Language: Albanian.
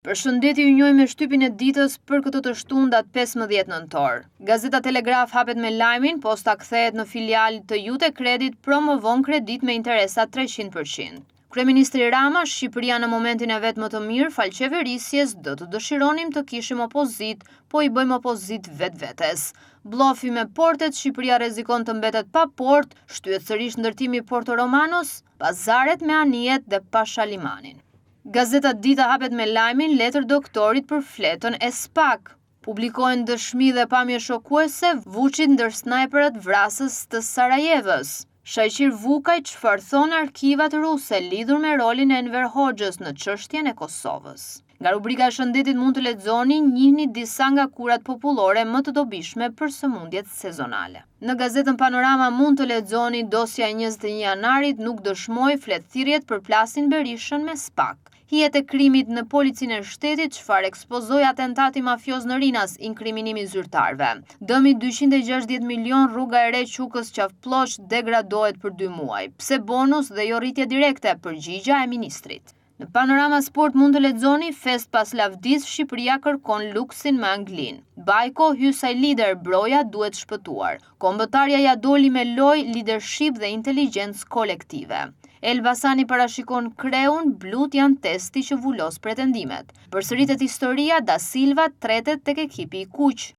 Përshëndetje, ju njoj me shtypin e ditës për këtë të shtunë datë 15 nëntor. Gazeta Telegraf hapet me lajmin, posta kthehet në filial të Unicredit promovon kredit me interesa 300%. Kryeministri Rama, Shqipëria në momentin e vet më të mirë fal qeverisjes, do të dëshironim të kishim opozit, po i bëjmë opozit vetvetes. Blofi me portet, Shqipëria rrezikon të mbetet pa port, shtyhet sërish ndërtimi Porto Romanos, pazaret me anijet dhe Pashalimanin. Gazeta Dita hapet me lajmin letër doktorit për fletën e SPAK. Publikohen dëshmi dhe pamje shokuese Vučić ndër snajperët vrasës të Sarajevës. Shajqir Vukaj çfarë thon arkivat ruse lidhur me rolin e Enver Hoxhës në çështjen e Kosovës. Nga rubrika e shëndetit mund të lexoni njihni disa nga kurat popullore më të dobishme për sëmundjet sezonale. Në gazetën Panorama mund të lexoni dosja e 21 janarit nuk dëshmoi fletëthirrjet për plasin Berishën me SPAK. Hijet e krimit në policinë e shtetit çfarë ekspozoi atentati mafioz në Rinas, inkriminimi zyrtarëve. Dëmi 260 milion, rruga e re Qukës Qafploç degradohet për 2 muaj. Pse bonus dhe jo rritje direkte, përgjigja e ministrit. Në Panorama Sport mund të lexoni fest pas lavdis, Shqipëria kërkon luksin me Anglinë. Bajko hysaj lider, Broja duhet shpëtuar. Kombëtarja ja doli me lojë, leadership dhe inteligjencë kolektive. Elbasani parashikon Kreun, blut janë testi që vulos pretendimet. Përsëritet historia, Da Silva tretet tek ekipi i kuq.